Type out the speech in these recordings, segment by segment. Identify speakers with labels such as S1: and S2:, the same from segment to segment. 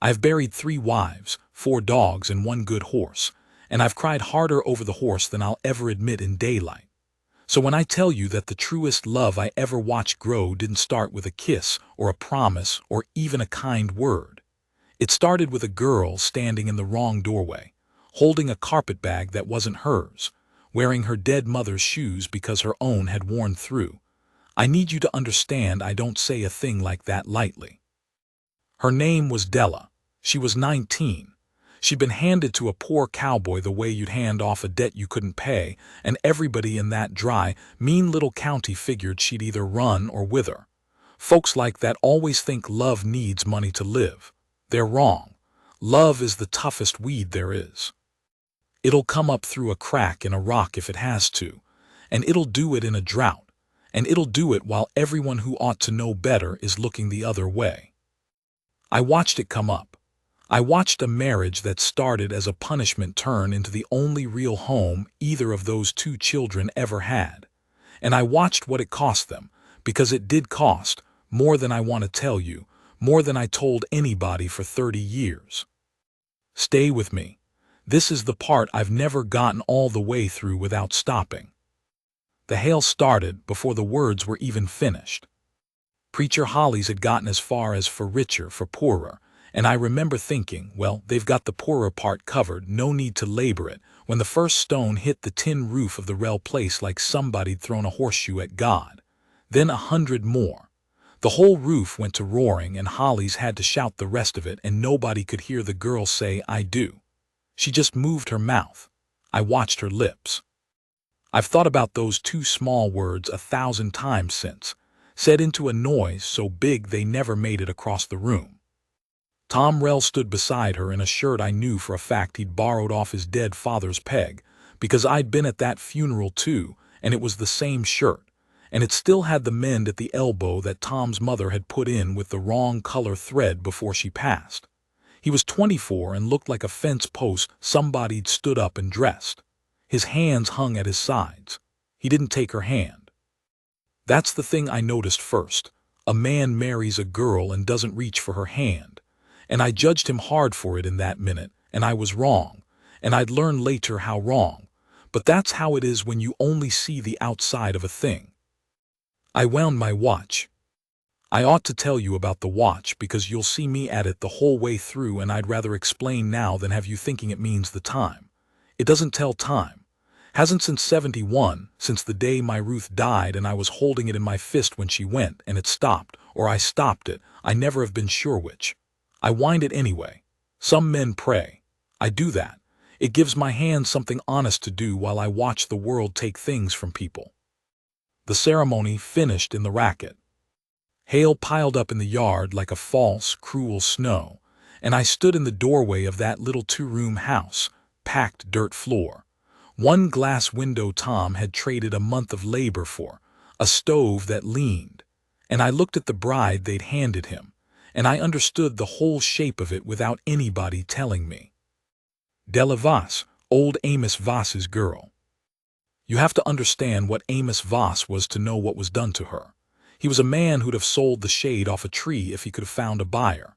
S1: I've buried 3 wives, 4 dogs, and 1 good horse, and I've cried harder over the horse than I'll ever admit in daylight. So when I tell you that the truest love I ever watched grow didn't start with a kiss or a promise or even a kind word. It started with a girl standing in the wrong doorway, holding a carpetbag that wasn't hers, wearing her dead mother's shoes because her own had worn through. I need you to understand I don't say a thing like that lightly. Her name was Della. She was 19. She'd been handed to a poor cowboy the way you'd hand off a debt you couldn't pay, and everybody in that dry, mean little county figured she'd either run or wither. Folks like that always think love needs money to live. They're wrong. Love is the toughest weed there is. It'll come up through a crack in a rock if it has to, and it'll do it in a drought, and it'll do it while everyone who ought to know better is looking the other way. I watched it come up. I watched a marriage that started as a punishment turn into the only real home either of those 2 children ever had. And I watched what it cost them, because it did cost, more than I want to tell you, more than I told anybody for 30 years. Stay with me. This is the part I've never gotten all the way through without stopping. The hail started before the words were even finished. Preacher Hollies had gotten as far as for richer, for poorer, and I remember thinking, well, they've got the poorer part covered, no need to labor it, when the first stone hit the tin roof of the rel place like somebody'd thrown a horseshoe at God. Then 100 more. The whole roof went to roaring, and Hollies had to shout the rest of it, and nobody could hear the girl say, "I do." She just moved her mouth. I watched her lips. I've thought about those 2 small words 1,000 times since, said into a noise so big they never made it across the room. Tom Rell stood beside her in a shirt I knew for a fact he'd borrowed off his dead father's peg, because I'd been at that funeral too, and it was the same shirt, and it still had the mend at the elbow that Tom's mother had put in with the wrong color thread before she passed. He was 24 and looked like a fence post somebody'd stood up and dressed. His hands hung at his sides. He didn't take her hand. That's the thing I noticed first. A man marries a girl and doesn't reach for her hand. And I judged him hard for it in that minute, and I was wrong, and I'd learn later how wrong, but that's how it is when you only see the outside of a thing. I wound my watch. I ought to tell you about the watch because you'll see me at it the whole way through, and I'd rather explain now than have you thinking it means the time. It doesn't tell time. Hasn't since 71, since the day my Ruth died and I was holding it in my fist when she went, and it stopped, or I stopped it, I never have been sure which. I wind it anyway. Some men pray. I do that. It gives my hands something honest to do while I watch the world take things from people. The ceremony finished in the racket. Hail piled up in the yard like a false, cruel snow, and I stood in the doorway of that little 2-room house, packed dirt floor. 1 glass window Tom had traded a month of labor for, a stove that leaned, and I looked at the bride they'd handed him, and I understood the whole shape of it without anybody telling me. Della Voss, old Amos Voss's girl. You have to understand what Amos Voss was to know what was done to her. He was a man who'd have sold the shade off a tree if he could have found a buyer.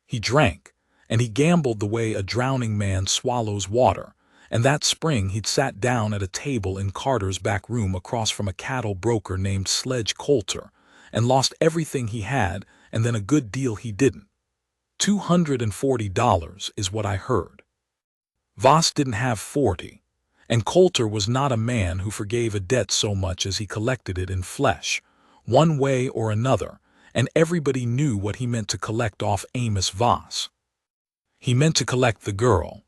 S1: He drank, and he gambled the way a drowning man swallows water, and that spring he'd sat down at a table in Carter's back room across from a cattle broker named Sledge Coulter, and lost everything he had, and then a good deal he didn't. $240 is what I heard. Voss didn't have 40, and Coulter was not a man who forgave a debt so much as he collected it in flesh, one way or another, and everybody knew what he meant to collect off Amos Voss. He meant to collect the girl.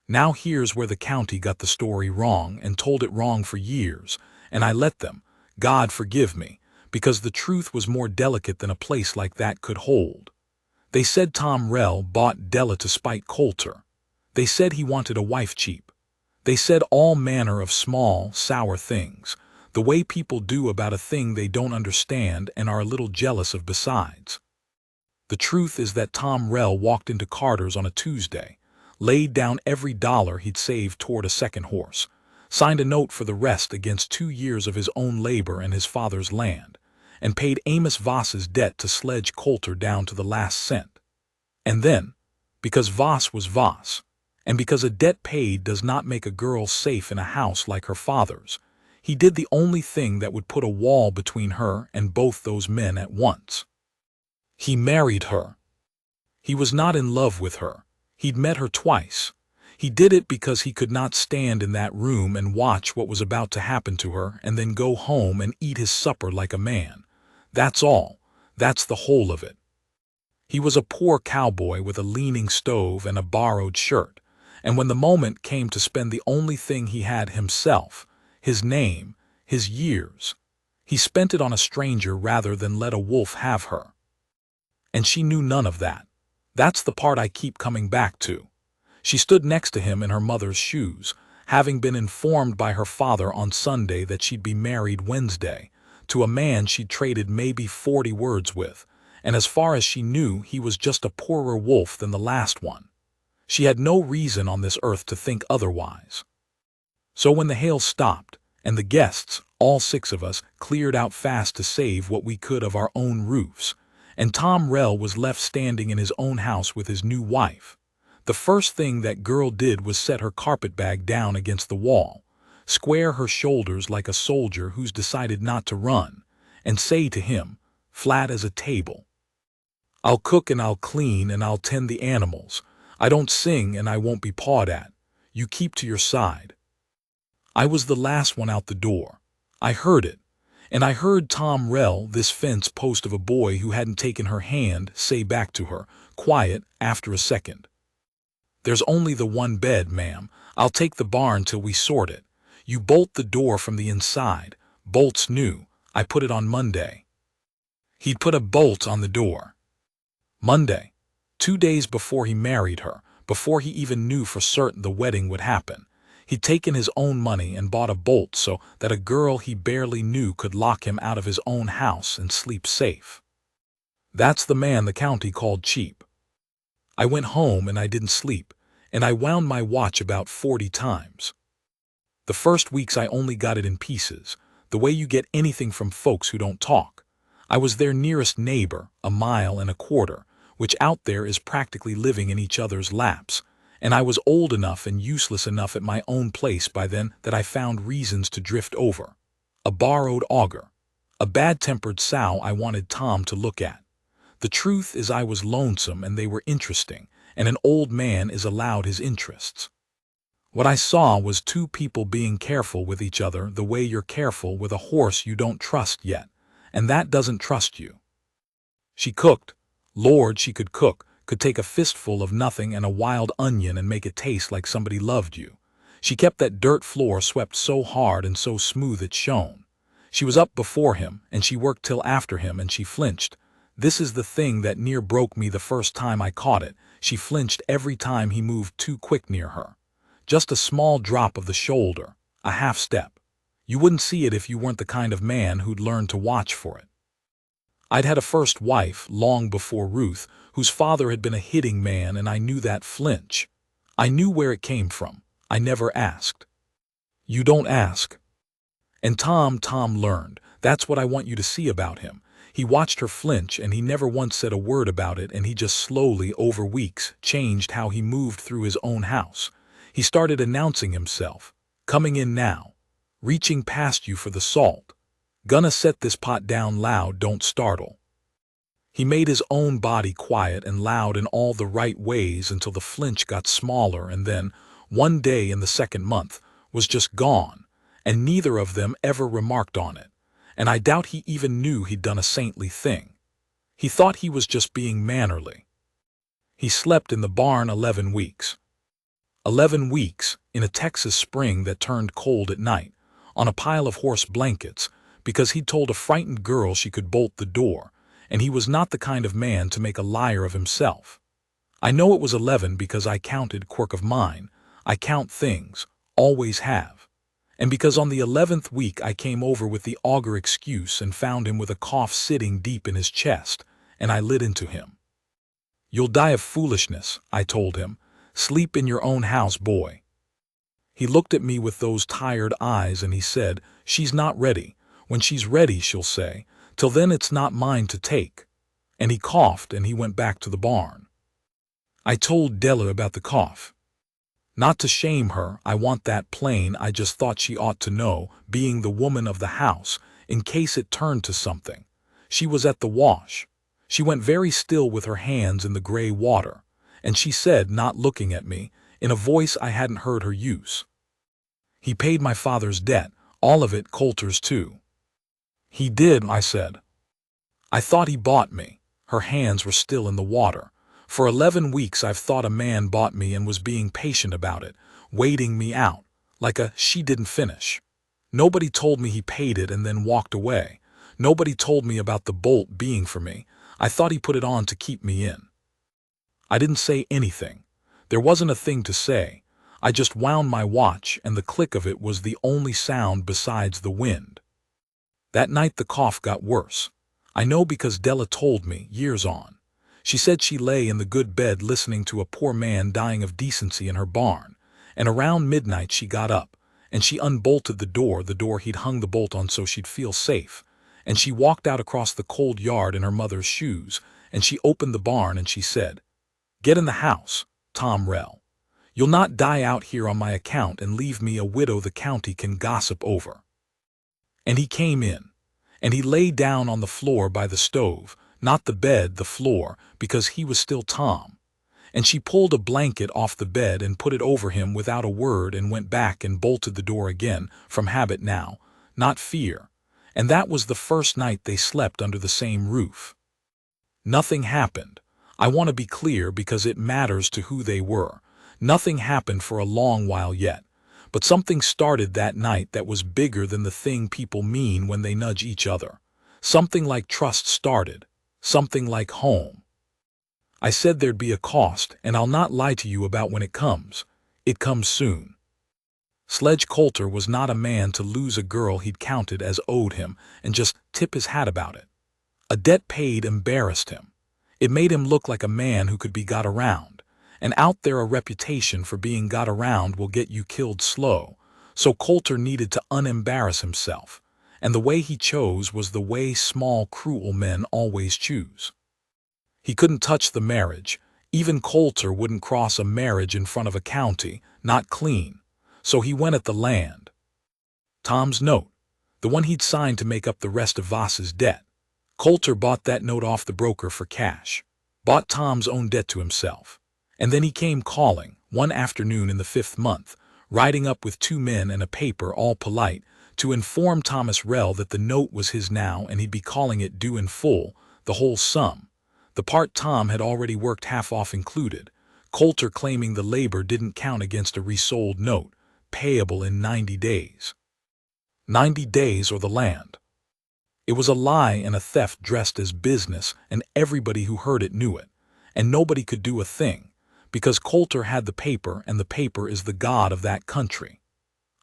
S1: Now here's where the county got the story wrong and told it wrong for years, and I let them, God forgive me, because the truth was more delicate than a place like that could hold. They said Tom Rell bought Della to spite Coulter. They said he wanted a wife cheap. They said all manner of small, sour things, the way people do about a thing they don't understand and are a little jealous of besides. The truth is that Tom Rell walked into Carter's on a Tuesday, laid down every dollar he'd saved toward a second horse, signed a note for the rest against 2 years of his own labor and his father's land, and paid Amos Voss's debt to Sledge Coulter down to the last cent. And then, Because Voss was Voss, and because a debt paid does not make a girl safe in a house like her father's, he did the only thing that would put a wall between her and both those men at once. He married her. He was not in love with her. He'd met her twice. He did it because he could not stand in that room and watch what was about to happen to her and then go home and eat his supper like a man. That's all. That's the whole of it. He was a poor cowboy with a leaning stove and a borrowed shirt, and when the moment came to spend the only thing he had himself, his name, his years, he spent it on a stranger rather than let a wolf have her. And she knew none of that. That's the part I keep coming back to. She stood next to him in her mother's shoes, having been informed by her father on Sunday that she'd be married Wednesday, to a man she'd traded maybe 40 words with, and as far as she knew he was just a poorer wolf than the last one. She had no reason on this earth to think otherwise. So when the hail stopped, and the guests, all 6 of us, cleared out fast to save what we could of our own roofs, and Tom Rell was left standing in his own house with his new wife, the first thing that girl did was set her carpetbag down against the wall, square her shoulders like a soldier who's decided not to run, and say to him, flat as a table, "I'll cook and I'll clean and I'll tend the animals. I don't sing and I won't be pawed at. You keep to your side." I was the last one out the door. I heard it. And I heard Tom Rell, this fence post of a boy who hadn't taken her hand, say back to her, quiet, after a second, "There's only the one bed, ma'am. I'll take the barn till we sort it. You bolt the door from the inside. Bolt's new. I put it on Monday." He'd put a bolt on the door. Monday, 2 days before he married her, before he even knew for certain the wedding would happen. He'd taken his own money and bought a bolt so that a girl he barely knew could lock him out of his own house and sleep safe. That's the man the county called cheap. I went home and I didn't sleep, and I wound my watch about 40 times. The first weeks I only got it in pieces, the way you get anything from folks who don't talk. I was their nearest neighbor, 1.25 miles, which out there is practically living in each other's laps, and I was old enough and useless enough at my own place by then that I found reasons to drift over. A borrowed auger. A bad-tempered sow I wanted Tom to look at. The truth is I was lonesome and they were interesting, and an old man is allowed his interests. What I saw was 2 people being careful with each other the way you're careful with a horse you don't trust yet, and that doesn't trust you. She cooked. Lord, she could cook, could take a fistful of nothing and a wild onion and make it taste like somebody loved you. She kept that dirt floor swept so hard and so smooth it shone. She was up before him, and she worked till after him, and she flinched. This is the thing that near broke me the first time I caught it. She flinched every time he moved too quick near her. Just a small drop of the shoulder, a half step. You wouldn't see it if you weren't the kind of man who'd learned to watch for it. I'd had a first wife, long before Ruth, whose father had been a hitting man, and I knew that flinch. I knew where it came from. I never asked. You don't ask. And Tom learned. That's what I want you to see about him. He watched her flinch, and he never once said a word about it, and he just slowly, over weeks, changed how he moved through his own house. He started announcing himself. "Coming in now. Reaching past you for the salt. Gonna set this pot down loud, don't startle." He made his own body quiet and loud in all the right ways until the flinch got smaller, and then, one day in the 2nd month, was just gone, and neither of them ever remarked on it, and I doubt he even knew he'd done a saintly thing. He thought he was just being mannerly. He slept in the barn 11 weeks. 11 weeks, in a Texas spring that turned cold at night, on a pile of horse blankets, because he'd told a frightened girl she could bolt the door, and he was not the kind of man to make a liar of himself. I know it was 11 because I counted, quirk of mine. I count things, always have. And because on the 11th week I came over with the auger excuse and found him with a cough sitting deep in his chest, and I lit into him. "You'll die of foolishness," I told him. "Sleep in your own house, boy." He looked at me with those tired eyes and he said, "She's not ready. When she's ready, she'll say. Till then it's not mine to take." And he coughed and he went back to the barn. I told Della about the cough. Not to shame her, I want that plain. I just thought she ought to know, being the woman of the house, in case it turned to something. She was at the wash. She went very still with her hands in the gray water, and she said, not looking at me, in a voice I hadn't heard her use, "He paid my father's debt, all of it, Coulter's too." "He did," I said. "I thought he bought me." Her hands were still in the water. "For 11 weeks I've thought a man bought me and was being patient about it, waiting me out, like a she didn't finish. Nobody told me he paid it and then walked away. Nobody told me about the bolt being for me. I thought he put it on to keep me in." I didn't say anything. There wasn't a thing to say. I just wound my watch, and the click of it was the only sound besides the wind. That night the cough got worse. I know because Della told me, years on. She said she lay in the good bed listening to a poor man dying of decency in her barn, and around midnight she got up, and she unbolted the door he'd hung the bolt on so she'd feel safe, and she walked out across the cold yard in her mother's shoes, and she opened the barn and she said, "Get in the house, Tom Rell. You'll not die out here on my account and leave me a widow the county can gossip over." And he came in, and he lay down on the floor by the stove, not the bed, the floor, because he was still Tom. And she pulled a blanket off the bed and put it over him without a word and went back and bolted the door again, from habit now, not fear. And that was the first night they slept under the same roof. Nothing happened. I want to be clear because it matters to who they were. Nothing happened for a long while yet. But something started that night that was bigger than the thing people mean when they nudge each other. Something like trust started. Something like home. I said there'd be a cost, and I'll not lie to you about when it comes. It comes soon. Sledge Coulter was not a man to lose a girl he'd counted as owed him and just tip his hat about it. A debt paid embarrassed him. It made him look like a man who could be got around. And out there a reputation for being got around will get you killed slow, so Coulter needed to unembarrass himself, and the way he chose was the way small, cruel men always choose. He couldn't touch the marriage. Even Coulter wouldn't cross a marriage in front of a county, not clean, so he went at the land. Tom's note, the one he'd signed to make up the rest of Voss's debt. Coulter bought that note off the broker for cash, bought Tom's own debt to himself. And then he came calling, one afternoon in the 5th month, riding up with 2 men and a paper, all polite, to inform Thomas Rell that the note was his now and he'd be calling it due in full, the whole sum. The part Tom had already worked half off included, Coulter claiming the labor didn't count against a resold note, payable in 90 days. 90 days or the land. It was a lie and a theft dressed as business, and everybody who heard it knew it, and nobody could do a thing, because Coulter had the paper, and the paper is the god of that country.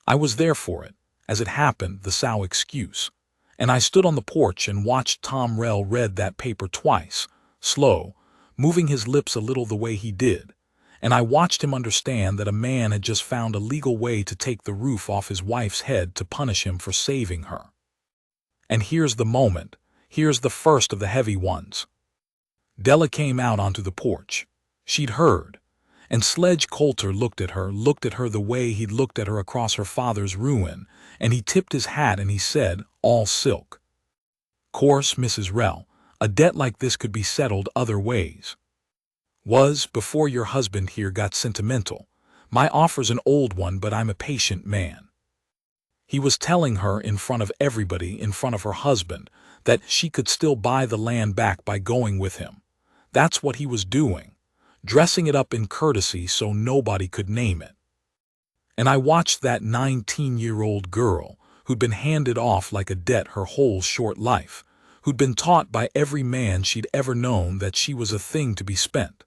S1: I was there for it, as it happened, the sow excuse, and I stood on the porch and watched Tom Rell read that paper twice, slow, moving his lips a little the way he did, and I watched him understand that a man had just found a legal way to take the roof off his wife's head to punish him for saving her. And here's the moment, here's the first of the heavy ones. Della came out onto the porch. She'd heard. And Sledge Coulter looked at her the way he'd looked at her across her father's ruin, and he tipped his hat and he said, all silk. "Course, Mrs. Rell, a debt like this could be settled other ways. Was, before your husband here got sentimental. My offer's an old one, but I'm a patient man." He was telling her in front of everybody, in front of her husband, that she could still buy the land back by going with him. That's what he was doing, dressing it up in courtesy so nobody could name it. And I watched that 19-year-old girl, who'd been handed off like a debt her whole short life, who'd been taught by every man she'd ever known that she was a thing to be spent.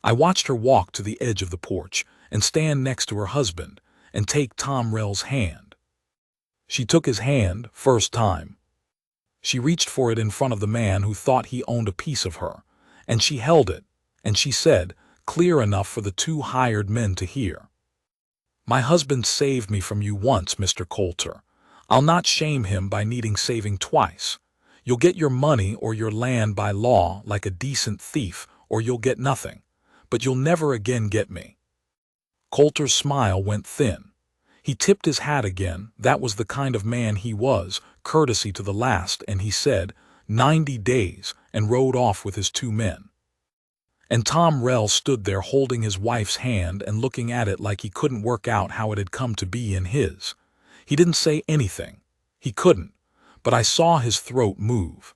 S1: I watched her walk to the edge of the porch and stand next to her husband and take Tom Rell's hand. She took his hand, first time. She reached for it in front of the man who thought he owned a piece of her, and she held it, and she said, clear enough for the 2 hired men to hear, "My husband saved me from you once, Mr. Coulter. I'll not shame him by needing saving twice. You'll get your money or your land by law like a decent thief, or you'll get nothing. but you'll never again get me." Coulter's smile went thin. He tipped his hat again, that was the kind of man he was, courtesy to the last, and he said, "90 days," and rode off with his 2 men. And Tom Rell stood there holding his wife's hand and looking at it like he couldn't work out how it had come to be in his. He didn't say anything. He couldn't, but I saw his throat move.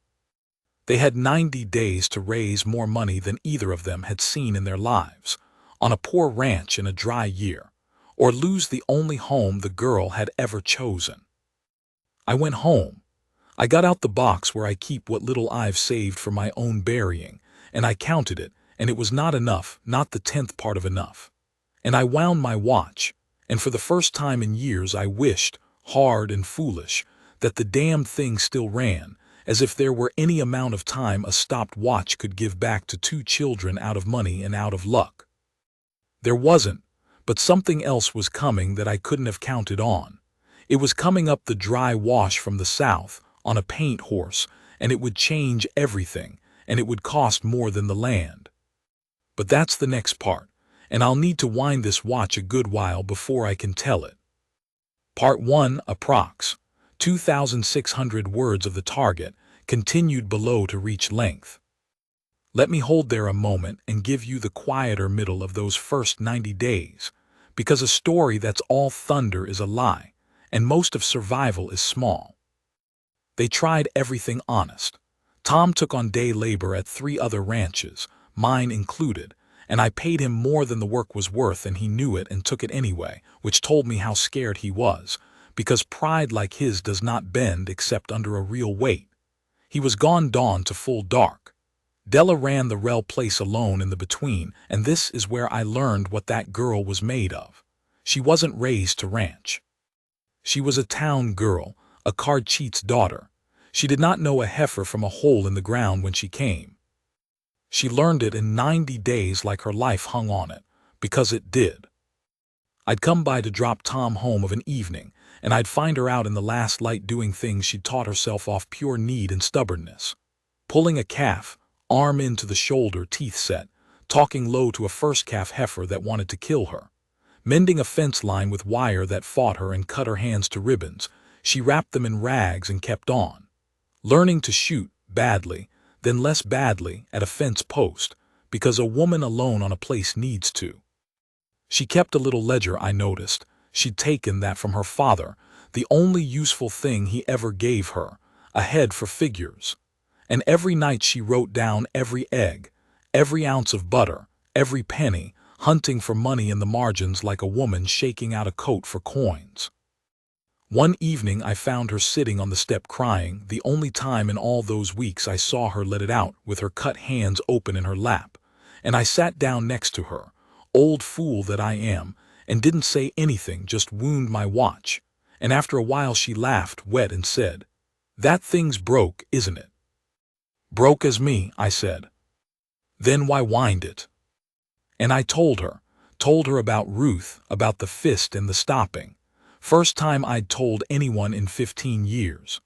S1: They had 90 days to raise more money than either of them had seen in their lives, on a poor ranch in a dry year, or lose the only home the girl had ever chosen. I went home. I got out the box where I keep what little I've saved for my own burying, and I counted it, and it was not enough, not the 10th part of enough. And I wound my watch, and for the first time in years I wished, hard and foolish, that the damned thing still ran, as if there were any amount of time a stopped watch could give back to 2 children out of money and out of luck. There wasn't, but something else was coming that I couldn't have counted on. It was coming up the dry wash from the south, on a paint horse, and it would change everything, and it would cost more than the land. But that's the next part, and I'll need to wind this watch a good while before I can tell it. Part 1, approx. 2,600 words of the target, continued below to reach length. Let me hold there a moment and give you the quieter middle of those first 90 days, because a story that's all thunder is a lie, and most of survival is small. They tried everything honest. Tom took on day labor at 3 other ranches, mine included, and I paid him more than the work was worth, and he knew it and took it anyway, which told me how scared he was, because pride like his does not bend except under a real weight. He was gone dawn to full dark. Della ran the Rell place alone in the between, and this is where I learned what that girl was made of. She wasn't raised to ranch. She was a town girl, a card cheat's daughter. She did not know a heifer from a hole in the ground when she came. She learned it in 90 days like her life hung on it, because it did. I'd come by to drop Tom home of an evening, and I'd find her out in the last light doing things she'd taught herself off pure need and stubbornness. Pulling a calf, arm into the shoulder, teeth set, talking low to a first calf heifer that wanted to kill her. Mending a fence line with wire that fought her and cut her hands to ribbons, she wrapped them in rags and kept on. Learning to shoot, badly, then less badly, at a fence post, because a woman alone on a place needs to. She kept a little ledger, I noticed. She'd taken that from her father, the only useful thing he ever gave her, a head for figures. And every night she wrote down every egg, every ounce of butter, every penny, hunting for money in the margins like a woman shaking out a coat for coins. One evening I found her sitting on the step crying, the only time in all those weeks I saw her let it out, with her cut hands open in her lap, and I sat down next to her, old fool that I am, and didn't say anything, just wound my watch, and after a while she laughed wet and said, "That thing's broke, isn't it?" "Broke as me," I said. "Then why wind it?" And I told her about Ruth, about the fist and the stopping. First time I'd told anyone in 15 years.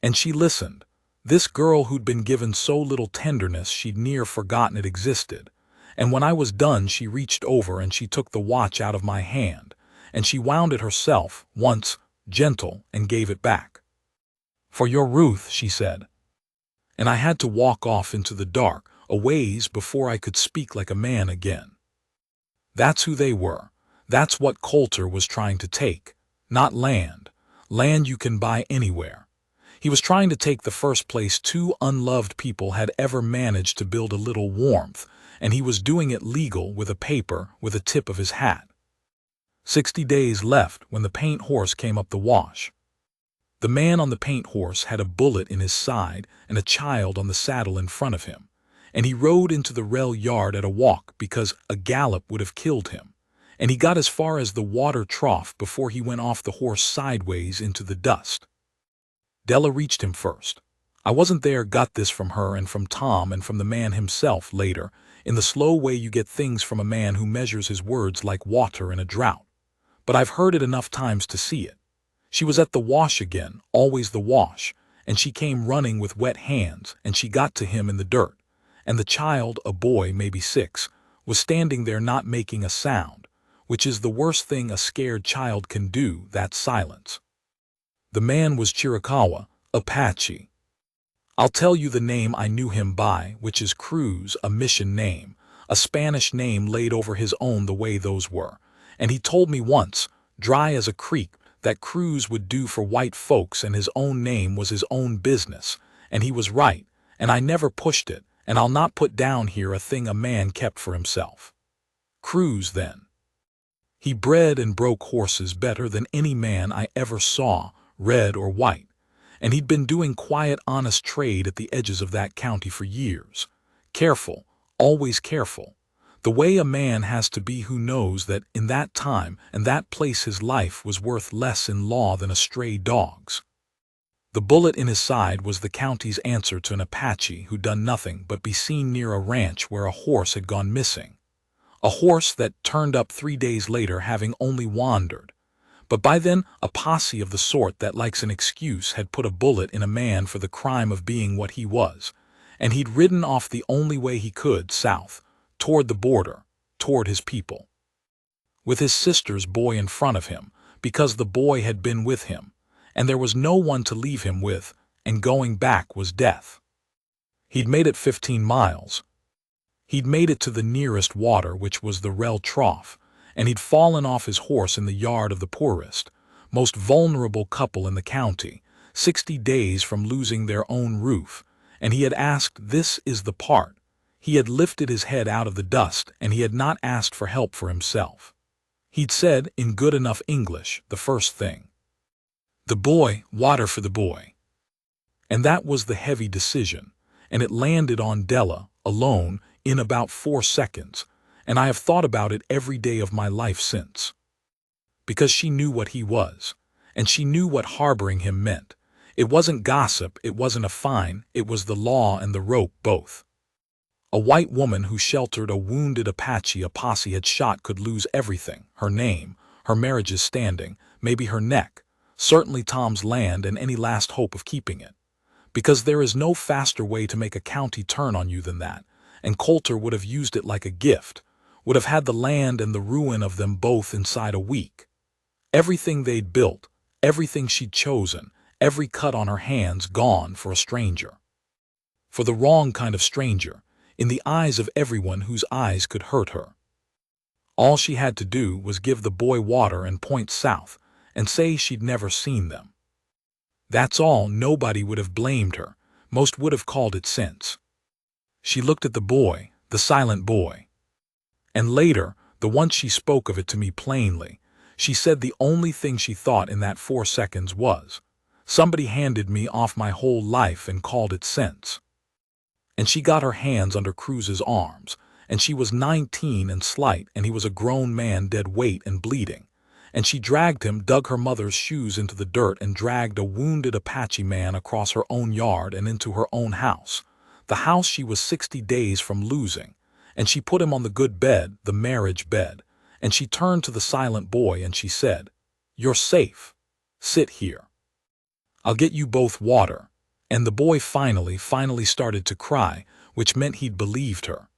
S1: And she listened. This girl who'd been given so little tenderness she'd near forgotten it existed. And when I was done she reached over and she took the watch out of my hand, and she wound it herself, once, gentle, and gave it back. "For your Ruth," she said. And I had to walk off into the dark, a ways before I could speak like a man again. That's who they were. That's what Coulter was trying to take. Not land. Land you can buy anywhere. He was trying to take the first place 2 unloved people had ever managed to build a little warmth, and he was doing it legal with a paper with a tip of his hat. 60 days left when the paint horse came up the wash. The man on the paint horse had a bullet in his side and a child on the saddle in front of him, and he rode into the Rell yard at a walk because a gallop would have killed him. And he got as far as the water trough before he went off the horse sideways into the dust. Della reached him first. I wasn't there, got this from her and from Tom and from the man himself later, in the slow way you get things from a man who measures his words like water in a drought. But I've heard it enough times to see it. She was at the wash again, always the wash, and she came running with wet hands, and she got to him in the dirt. And the child, a boy maybe 6, was standing there not making a sound, which is the worst thing a scared child can do, that silence. The man was Chiricahua, Apache. I'll tell you the name I knew him by, which is Cruz, a mission name, a Spanish name laid over his own the way those were, and he told me once, dry as a creek, that Cruz would do for white folks and his own name was his own business, and he was right, and I never pushed it, and I'll not put down here a thing a man kept for himself. Cruz, then. He bred and broke horses better than any man I ever saw, red or white, and he'd been doing quiet, honest trade at the edges of that county for years. Careful, always careful. The way a man has to be who knows that in that time and that place his life was worth less in law than a stray dog's. The bullet in his side was the county's answer to an Apache who'd done nothing but be seen near a ranch where a horse had gone missing. A horse that turned up 3 days later having only wandered. But by then a posse of the sort that likes an excuse had put a bullet in a man for the crime of being what he was, and he'd ridden off the only way he could, south, toward the border, toward his people. With his sister's boy in front of him, because the boy had been with him, and there was no one to leave him with, and going back was death. He'd made it 15 miles. He'd made it to the nearest water, which was the Rel Trough, and he'd fallen off his horse in the yard of the poorest, most vulnerable couple in the county, 60 days from losing their own roof, and he had asked, this is the part, he had lifted his head out of the dust and he had not asked for help for himself. He'd said, in good enough English, the first thing. The boy, water for the boy. And that was the heavy decision, and it landed on Della, alone, in about 4 seconds, and I have thought about it every day of my life since. Because she knew what he was, and she knew what harboring him meant. It wasn't gossip, it wasn't a fine, it was the law and the rope both. A white woman who sheltered a wounded Apache a posse had shot could lose everything, her name, her marriage's standing, maybe her neck, certainly Tom's land and any last hope of keeping it. Because there is no faster way to make a county turn on you than that, and Coulter would have used it like a gift, would have had the land and the ruin of them both inside a week. Everything they'd built, everything she'd chosen, every cut on her hands gone for a stranger. For the wrong kind of stranger, in the eyes of everyone whose eyes could hurt her. All she had to do was give the boy water and point south, and say she'd never seen them. That's all. Nobody would have blamed her, most would have called it sense. She looked at the boy, the silent boy. And later, the once she spoke of it to me plainly, she said the only thing she thought in that 4 seconds was, somebody handed me off my whole life and called it sense. And she got her hands under Cruz's arms, and she was 19 and slight, and he was a grown man dead weight and bleeding, and she dragged him, dug her mother's shoes into the dirt, and dragged a wounded Apache man across her own yard and into her own house, the house she was 60 days from losing, and she put him on the good bed, the marriage bed, and she turned to the silent boy and she said, "You're safe. Sit here. I'll get you both water." And the boy finally started to cry, which meant he'd believed her.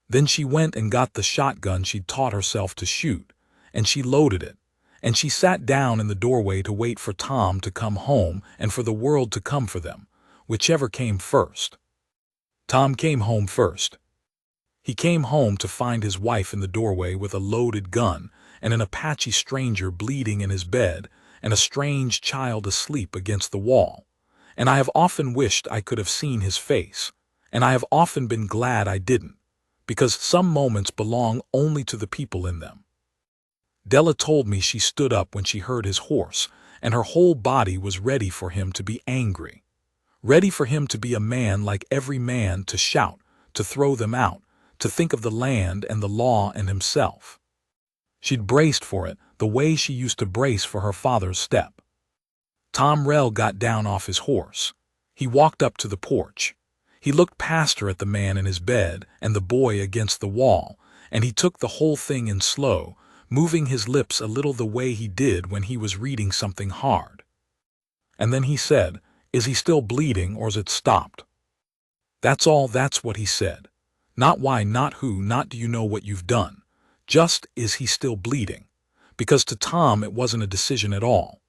S1: Then she went and got the shotgun she'd taught herself to shoot, and she loaded it, and she sat down in the doorway to wait for Tom to come home and for the world to come for them, whichever came first. Tom came home first. He came home to find his wife in the doorway with a loaded gun and an Apache stranger bleeding in his bed and a strange child asleep against the wall. And I have often wished I could have seen his face, and I have often been glad I didn't, because some moments belong only to the people in them. Della told me she stood up when she heard his horse, and her whole body was ready for him to be angry, ready for him to be a man like every man, to shout, to throw them out, to think of the land and the law and himself. She'd braced for it the way she used to brace for her father's step. Tom Rel got down off his horse. He walked up to the porch. He looked past her at the man in his bed and the boy against the wall, and he took the whole thing in slow, moving his lips a little the way he did when he was reading something hard. And then he said, "Is he still bleeding, or's it stopped?" That's all, that's what he said. Not why, not who, not do you know what you've done. Just, is he still bleeding? Because to Tom it wasn't a decision at all.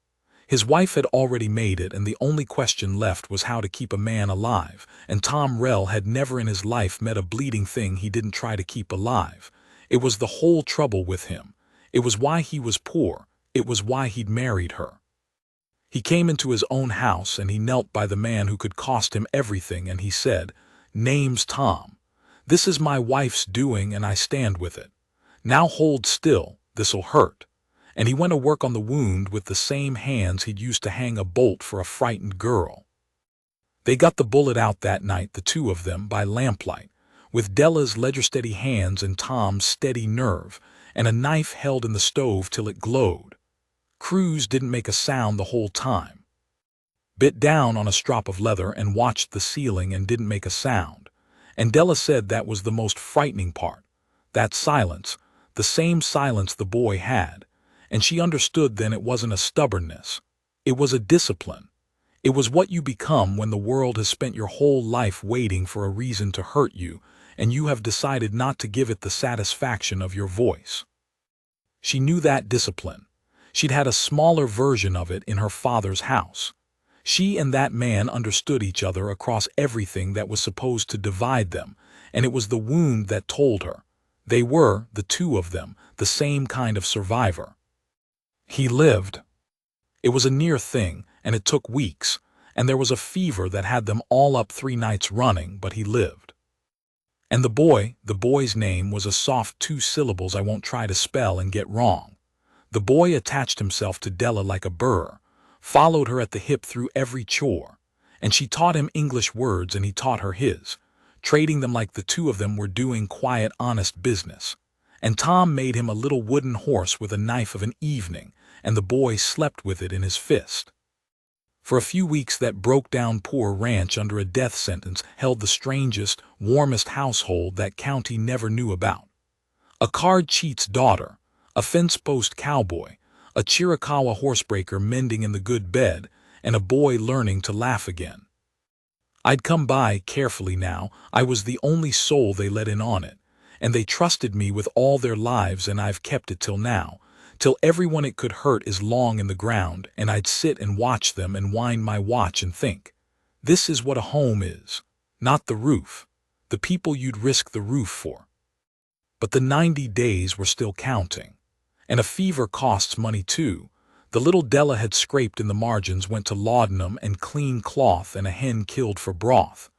S1: His wife had already made it, and the only question left was how to keep a man alive, and Tom Rell had never in his life met a bleeding thing he didn't try to keep alive. It was the whole trouble with him. It was why he was poor. It was why he'd married her. He came into his own house, and he knelt by the man who could cost him everything, and he said, "Name's Tom. This is my wife's doing, and I stand with it. Now hold still, this'll hurt." And he went to work on the wound with the same hands he'd used to hang a bolt for a frightened girl. They got the bullet out that night, the two of them, by lamplight, with Della's ledger-steady hands and Tom's steady nerve, and a knife held in the stove till it glowed. Cruz didn't make a sound the whole time. Bit down on a strop of leather and watched the ceiling and didn't make a sound. And Della said that was the most frightening part. That silence, the same silence the boy had. And she understood then it wasn't a stubbornness. It was a discipline. It was what you become when the world has spent your whole life waiting for a reason to hurt you, and you have decided not to give it the satisfaction of your voice. She knew that discipline. She'd had a smaller version of it in her father's house. She and that man understood each other across everything that was supposed to divide them, and it was the wound that told her. They were, the two of them, the same kind of survivor. He lived. It was a near thing, and it took weeks, and there was a fever that had them all up 3 nights running, but he lived. And the boy's name was a soft 2 syllables I won't try to spell and get wrong. The boy attached himself to Della like a burr, followed her at the hip through every chore, and she taught him English words and he taught her his, trading them like the two of them were doing quiet, honest business. And Tom made him a little wooden horse with a knife of an evening, and the boy slept with it in his fist. For a few weeks that broke-down poor ranch under a death sentence held the strangest, warmest household that county never knew about. A card cheat's daughter, a fence-post cowboy, a Chiricahua horsebreaker mending in the good bed, and a boy learning to laugh again. I'd come by carefully now. I was the only soul they let in on it, and they trusted me with all their lives, and I've kept it till now, till everyone it could hurt is long in the ground, and I'd sit and watch them and wind my watch and think, this is what a home is, not the roof, the people you'd risk the roof for. But the 90 days were still counting, and a fever costs money too. The little Della had scraped in the margins went to laudanum and clean cloth and a hen killed for broth.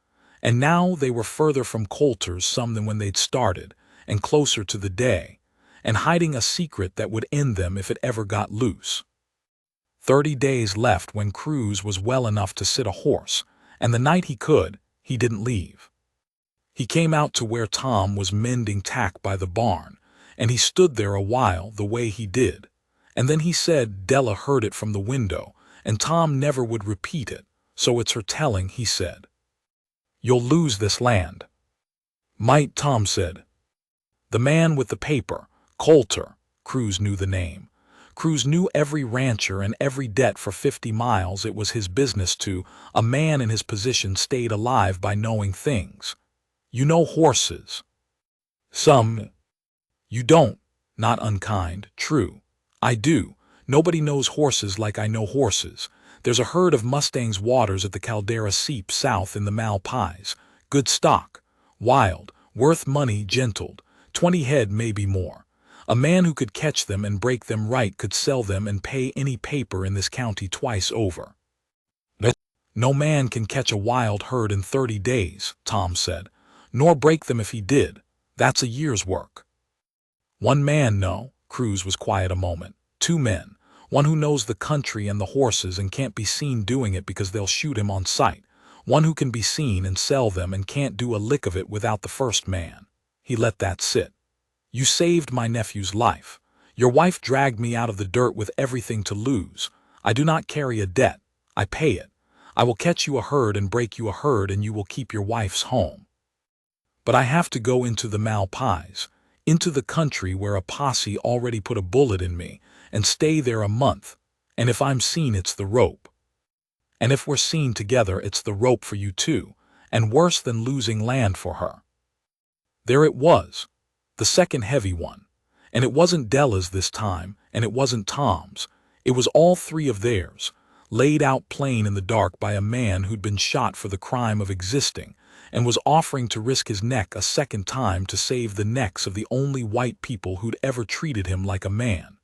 S1: And now they were further from Coulter's some than when they'd started, and closer to the day, and hiding a secret that would end them if it ever got loose. 30 days left when Cruz was well enough to sit a horse, and the night he could, he didn't leave. He came out to where Tom was mending tack by the barn, and he stood there a while the way he did, and then he said Della heard it from the window, and Tom never would repeat it, so it's her telling, he said. You'll lose this land. Might, Tom said. The man with the paper, Coulter, Cruz knew the name. Cruz knew every rancher and every debt for 50 miles it was his business to. A man in his position stayed alive by knowing things. You know horses. Some. You don't. Not unkind, true. I do. Nobody knows horses like I know horses. There's a herd of Mustangs waters at the Caldera Seep south in the Malpais. Good stock. Wild. Worth money gentled. 20 head, maybe more. A man who could catch them and break them right could sell them and pay any paper in this county twice over. No man can catch a wild herd in 30 days, Tom said, nor break them if he did. That's a year's work. One man, no. Cruz was quiet a moment. 2 men. One who knows the country and the horses and can't be seen doing it because they'll shoot him on sight. One who can be seen and sell them and can't do a lick of it without the first man. He let that sit. You saved my nephew's life. Your wife dragged me out of the dirt with everything to lose. I do not carry a debt. I pay it. I will catch you a herd and break you a herd, and you will keep your wife's home. But I have to go into the Malpais, into the country where a posse already put a bullet in me, and stay there a month, and if I'm seen it's the rope. And if we're seen together it's the rope for you too, and worse than losing land for her. There it was, the second heavy one. And it wasn't Della's this time, and it wasn't Tom's. It was all three of theirs, laid out plain in the dark by a man who'd been shot for the crime of existing, and was offering to risk his neck a second time to save the necks of the only white people who'd ever treated him like a man.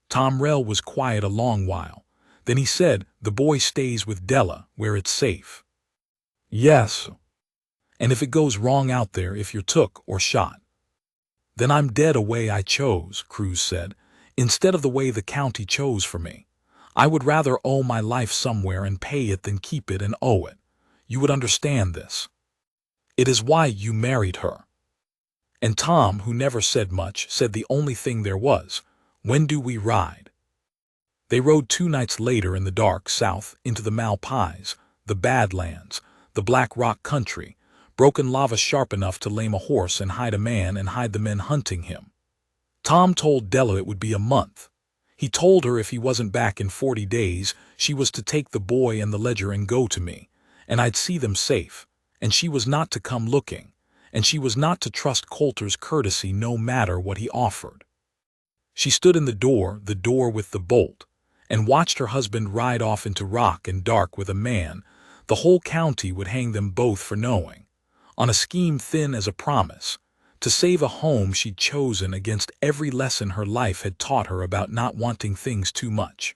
S1: Tom Rell was quiet a long while. Then he said, "The boy stays with Della, where it's safe." "Yes. And if it goes wrong out there, if you're took or shot?" "Then I'm dead a way I chose," Cruz said, "instead of the way the county chose for me. I would rather owe my life somewhere and pay it than keep it and owe it. You would understand this. It is why you married her." And Tom, who never said much, said the only thing there was, "When do we ride?" They rode 2 nights later in the dark south into the Malpais, the Badlands, the Black Rock country, broken lava sharp enough to lame a horse and hide a man and hide the men hunting him. Tom told Della it would be a month. He told her if he wasn't back in 40 days, she was to take the boy and the ledger and go to me, and I'd see them safe, and she was not to come looking, and she was not to trust Coulter's courtesy no matter what he offered. She stood in the door with the bolt, and watched her husband ride off into rock and dark with a man the whole county would hang them both for knowing, on a scheme thin as a promise, to save a home she'd chosen against every lesson her life had taught her about not wanting things too much.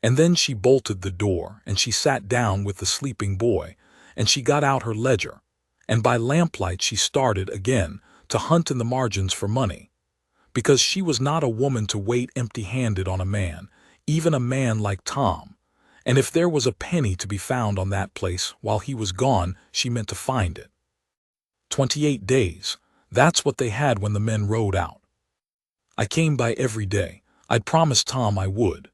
S1: And then she bolted the door, and she sat down with the sleeping boy, and she got out her ledger, and by lamplight she started again to hunt in the margins for money, because she was not a woman to wait empty-handed on a man, even a man like Tom, and if there was a penny to be found on that place while he was gone, she meant to find it. 28 days, that's what they had when the men rode out. I came by every day. I'd promised Tom I would.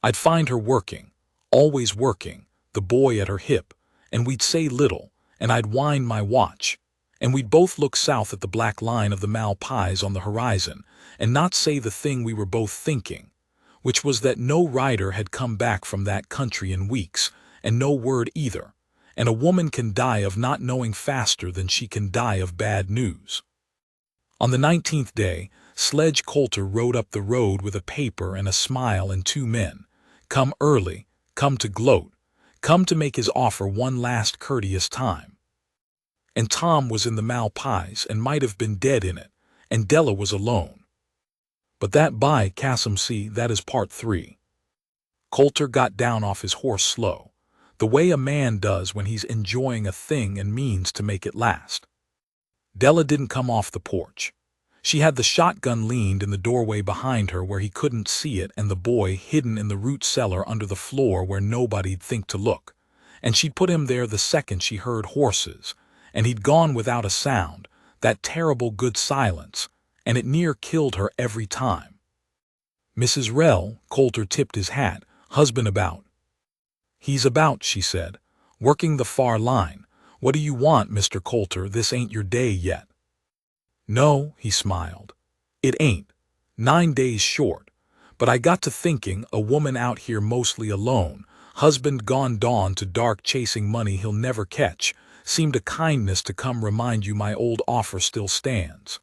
S1: I'd find her working, always working, the boy at her hip, and we'd say little, and I'd wind my watch, and we'd both look south at the black line of the Malpais on the horizon, and not say the thing we were both thinking, which was that no rider had come back from that country in weeks, and no word either, and a woman can die of not knowing faster than she can die of bad news. On the 19th day, Sledge Coulter rode up the road with a paper and a smile and 2 men, come early, come to gloat, come to make his offer one last courteous time. And Tom was in the Malpais and might have been dead in it, and Della was alone. But that by Cassim C, that is part 3. Coulter got down off his horse slow, the way a man does when he's enjoying a thing and means to make it last. Della didn't come off the porch. She had the shotgun leaned in the doorway behind her where he couldn't see it, and the boy hidden in the root cellar under the floor where nobody'd think to look, and she'd put him there the second she heard horses, and he'd gone without a sound, that terrible good silence, and it near killed her every time. "Mrs. Rell," Coulter tipped his hat, "husband about?" "He's about," she said, "working the far line. What do you want, Mr. Coulter? This ain't your day yet." "No," he smiled. "It ain't. 9 days short. But I got to thinking, a woman out here mostly alone, husband gone dawn to dark chasing money he'll never catch, seemed a kindness to come remind you my old offer still stands.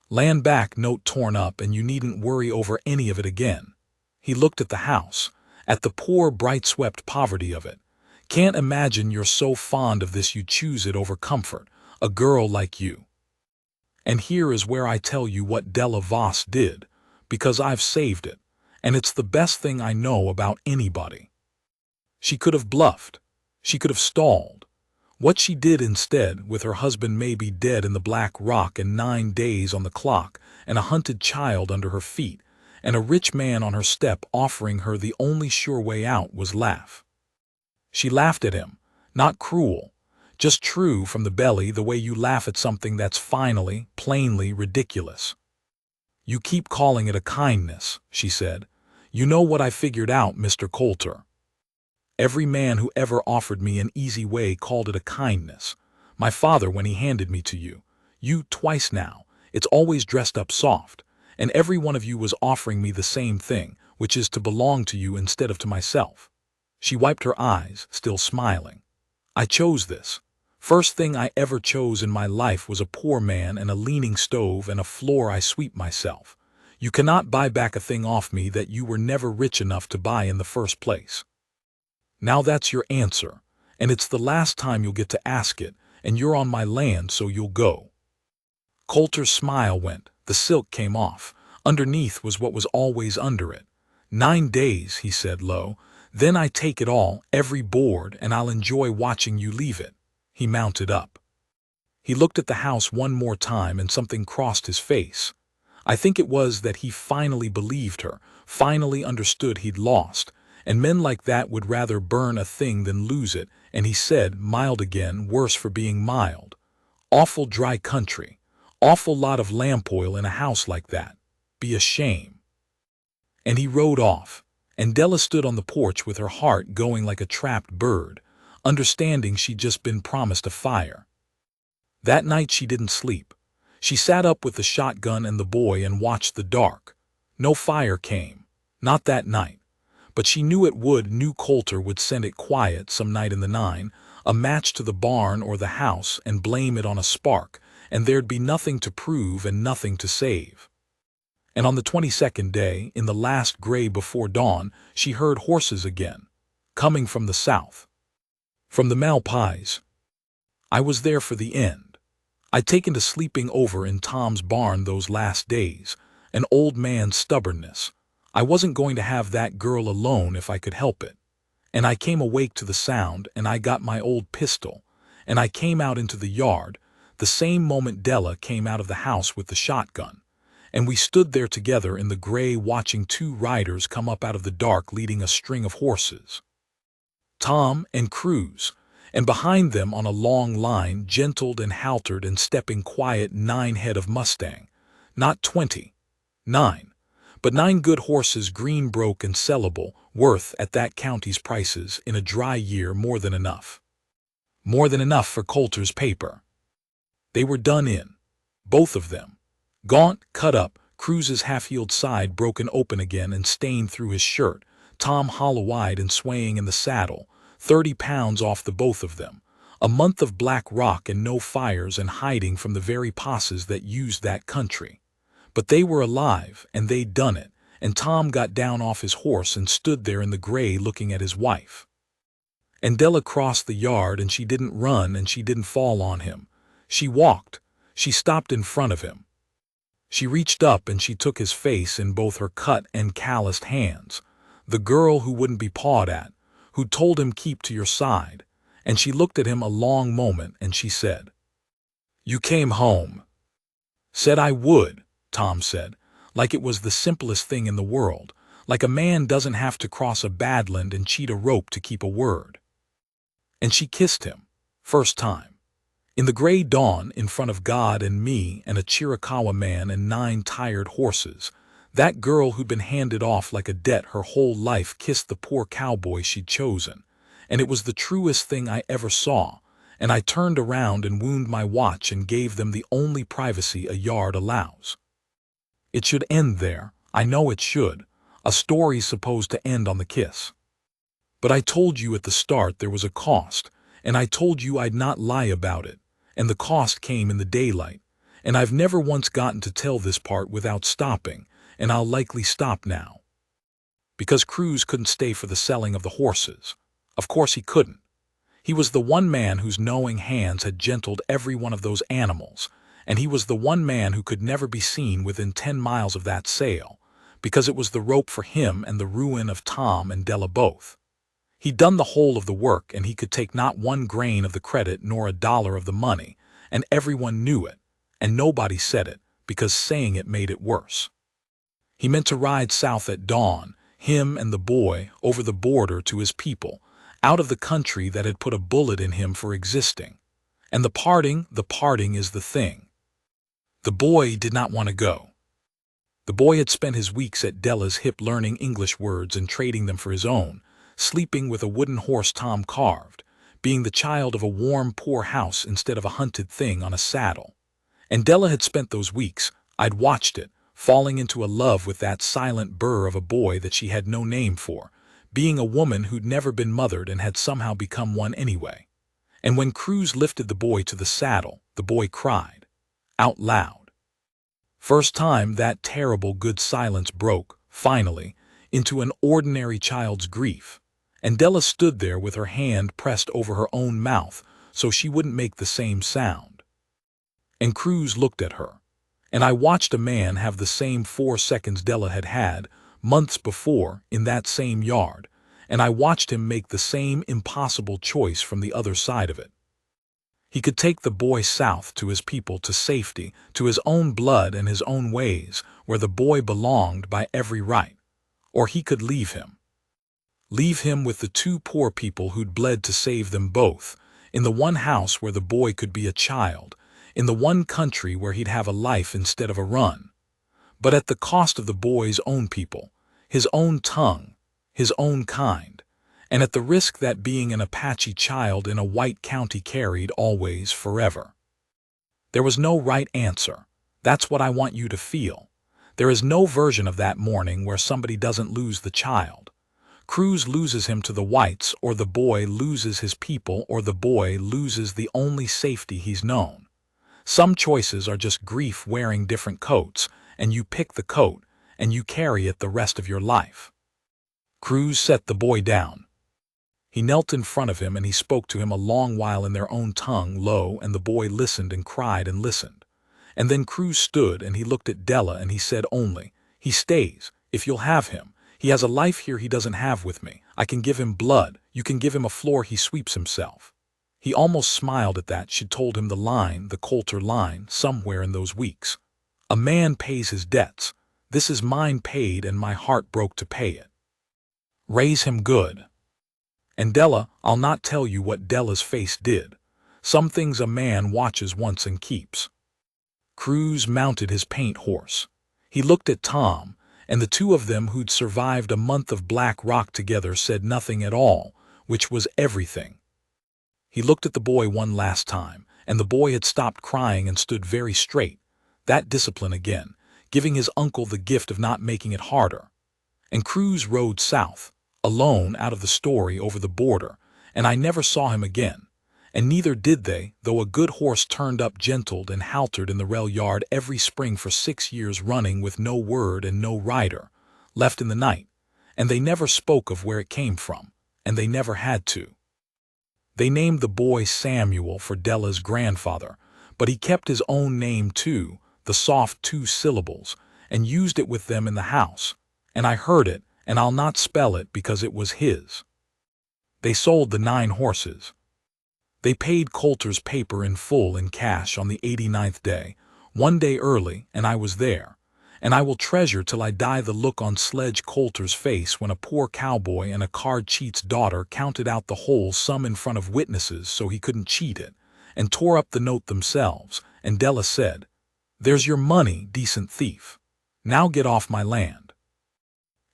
S1: Land back, note torn up, and you needn't worry over any of it again." He looked at the house, at the poor, bright-swept poverty of it. "Can't imagine you're so fond of this you choose it over comfort, a girl like you. And here is where I tell you what Della Voss did, because I've saved it, and it's the best thing I know about anybody. She could have bluffed. She could have stalled. What she did instead, with her husband maybe dead in the Black Rock and 9 days on the clock, and a hunted child under her feet, and a rich man on her step offering her the only sure way out, was laugh. She laughed at him, not cruel, just true from the belly, the way you laugh at something that's finally, plainly ridiculous. "You keep calling it a kindness," she said. "You know what I figured out, Mr. Coulter. Every man who ever offered me an easy way called it a kindness. My father when he handed me to you. You twice now. It's always dressed up soft. And every one of you was offering me the same thing, which is to belong to you instead of to myself." She wiped her eyes, still smiling. "I chose this. First thing I ever chose in my life was a poor man and a leaning stove and a floor I sweep myself. You cannot buy back a thing off me that you were never rich enough to buy in the first place. Now that's your answer, and it's the last time you'll get to ask it, and you're on my land, so you'll go." Coulter's smile went, the silk came off. Underneath was what was always under it. "9 days," he said low. "Then I take it all, every board, and I'll enjoy watching you leave it." He mounted up. He looked at the house one more time and something crossed his face. I think it was that he finally believed her, finally understood he'd lost, and men like that would rather burn a thing than lose it, and he said, mild again, worse for being mild, "Awful dry country. Awful lot of lamp oil in a house like that. Be a shame." And he rode off, and Della stood on the porch with her heart going like a trapped bird, understanding she'd just been promised a fire. That night she didn't sleep. She sat up with the shotgun and the boy and watched the dark. No fire came. Not that night. But she knew it would. Knew Coulter would send it quiet some night in the 9, a match to the barn or the house, and blame it on a spark, and there'd be nothing to prove and nothing to save. And on the 22nd day, in the last gray before dawn, she heard horses again, coming from the south. From the Malpies. I was there for the end. I'd taken to sleeping over in Tom's barn those last days, an old man's stubbornness. I wasn't going to have that girl alone if I could help it. And I came awake to the sound, and I got my old pistol, and I came out into the yard, the same moment Della came out of the house with the shotgun, and we stood there together in the gray watching 2 riders come up out of the dark leading a string of horses. Tom and Cruz, and behind them on a long line, gentled and haltered and stepping quiet, 9 head of Mustang. Not 20. 9. But 9 good horses, green broke and sellable, worth, at that county's prices, in a dry year more than enough. More than enough for Coulter's paper. They were done in. Both of them. Gaunt, cut up, Cruz's half-healed side broken open again and stained through his shirt, Tom hollow-eyed and swaying in the saddle, 30 pounds off the both of them. A month of black rock and no fires and hiding from the very passes that used that country. But they were alive, and they'd done it, and Tom got down off his horse and stood there in the gray looking at his wife. And Della crossed the yard, and she didn't run and she didn't fall on him. She walked. She stopped in front of him. She reached up and she took his face in both her cut and calloused hands. The girl who wouldn't be pawed at, who told him keep to your side, and she looked at him a long moment and she said, "You came home." "Said I would," Tom said, like it was the simplest thing in the world, like a man doesn't have to cross a badland and cheat a rope to keep a word. And she kissed him, first time. In the gray dawn, in front of God and me and a Chiricahua man and 9 tired horses, that girl who'd been handed off like a debt her whole life kissed the poor cowboy she'd chosen, and it was the truest thing I ever saw, and I turned around and wound my watch and gave them the only privacy a yard allows. It should end there, I know it should. A story's supposed to end on the kiss. But I told you at the start there was a cost, and I told you I'd not lie about it, and the cost came in the daylight, and I've never once gotten to tell this part without stopping, and I'll likely stop now. Because Cruz couldn't stay for the selling of the horses. Of course he couldn't. He was the one man whose knowing hands had gentled every one of those animals, and he was the one man who could never be seen within 10 miles of that sale, because it was the rope for him and the ruin of Tom and Della both. He'd done the whole of the work, and he could take not 1 grain of the credit nor a dollar of the money, and everyone knew it, and nobody said it, because saying it made it worse. He meant to ride south at dawn, him and the boy, over the border to his people, out of the country that had put a bullet in him for existing. And the parting is the thing. The boy did not want to go. The boy had spent his weeks at Della's hip learning English words and trading them for his own, sleeping with a wooden horse Tom carved, being the child of a warm, poor house instead of a hunted thing on a saddle. And Della had spent those weeks, I'd watched it, falling into a love with that silent burr of a boy that she had no name for, being a woman who'd never been mothered and had somehow become one anyway. And when Cruz lifted the boy to the saddle, the boy cried, out loud. First time that terrible good silence broke, finally, into an ordinary child's grief, and Della stood there with her hand pressed over her own mouth so she wouldn't make the same sound. And Cruz looked at her, and I watched a man have the same 4 seconds Della had had, months before, in that same yard, and I watched him make the same impossible choice from the other side of it. He could take the boy south to his people, to safety, to his own blood and his own ways, where the boy belonged by every right. Or he could leave him. Leave him with the 2 poor people who'd bled to save them both, in the one house where the boy could be a child, in the one country where he'd have a life instead of a run. But at the cost of the boy's own people, his own tongue, his own kind, and at the risk that being an Apache child in a white county carried always, forever. There was no right answer. That's what I want you to feel. There is no version of that morning where somebody doesn't lose the child. Cruz loses him to the whites, or the boy loses his people, or the boy loses the only safety he's known. Some choices are just grief wearing different coats, and you pick the coat, and you carry it the rest of your life. Cruz set the boy down. He knelt in front of him and he spoke to him a long while in their own tongue, low, and the boy listened and cried and listened. And then Cruz stood and he looked at Della and he said only, "He stays, if you'll have him. He has a life here he doesn't have with me. I can give him blood, you can give him a floor he sweeps himself." He almost smiled at that. She'd told him the line, the Coulter line, somewhere in those weeks. A man pays his debts. This is mine paid and my heart broke to pay it. Raise him good. And Della, I'll not tell you what Della's face did. Some things a man watches once and keeps. Cruz mounted his paint horse. He looked at Tom, and the 2 of them who'd survived a month of Black Rock together said nothing at all, which was everything. He looked at the boy one last time, and the boy had stopped crying and stood very straight. That discipline again, giving his uncle the gift of not making it harder. And Cruz rode south, alone out of the story over the border, and I never saw him again. And neither did they, though a good horse turned up gentled and haltered in the rail yard every spring for 6 years running with no word and no rider, left in the night, and they never spoke of where it came from, and they never had to. They named the boy Samuel for Della's grandfather, but he kept his own name too, the soft 2 syllables, and used it with them in the house, and I heard it, and I'll not spell it because it was his. They sold the 9 horses. They paid Coulter's paper in full in cash on the 89th day, 1 day early, and I was there. And I will treasure till I die the look on Sledge Coulter's face when a poor cowboy and a card cheat's daughter counted out the whole sum in front of witnesses so he couldn't cheat it, and tore up the note themselves, and Della said, "There's your money, decent thief. Now get off my land."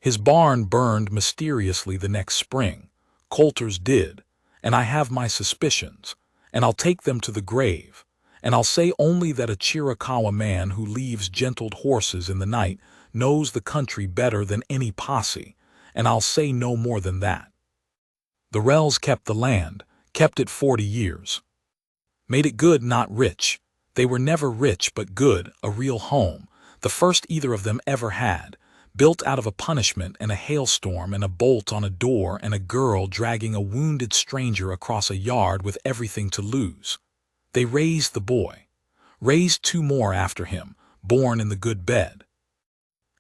S1: His barn burned mysteriously the next spring. Coulter's did, and I have my suspicions, and I'll take them to the grave, and I'll say only that a Chiricahua man who leaves gentled horses in the night knows the country better than any posse, and I'll say no more than that. The Rells kept the land, kept it 40 years. Made it good, not rich. They were never rich but good, a real home, the first either of them ever had, built out of a punishment and a hailstorm and a bolt on a door and a girl dragging a wounded stranger across a yard with everything to lose. They raised the boy, raised 2 more after him, born in the good bed.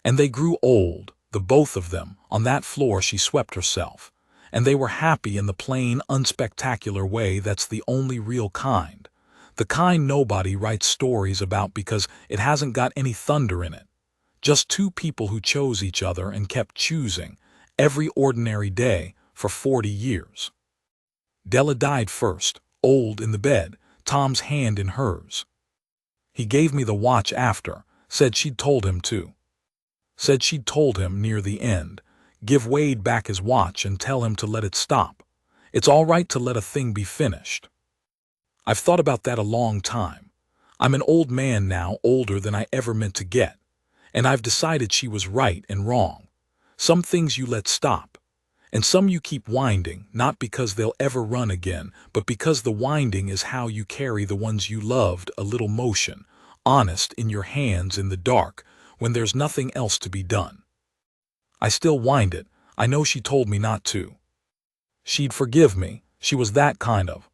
S1: And they grew old, the both of them. On that floor she swept herself, and they were happy in the plain, unspectacular way that's the only real kind, the kind nobody writes stories about because it hasn't got any thunder in it. Just 2 people who chose each other and kept choosing, every ordinary day, for 40 years. Della died first, old in the bed, Tom's hand in hers. He gave me the watch after, said she'd told him to. Said she'd told him near the end, give Wade back his watch and tell him to let it stop. It's all right to let a thing be finished. I've thought about that a long time. I'm an old man now, older than I ever meant to get. And I've decided she was right and wrong. Some things you let stop. And some you keep winding, not because they'll ever run again, but because the winding is how you carry the ones you loved, a little motion, honest in your hands in the dark, when there's nothing else to be done. I still wind it. I know she told me not to. She'd forgive me. She was that kind of.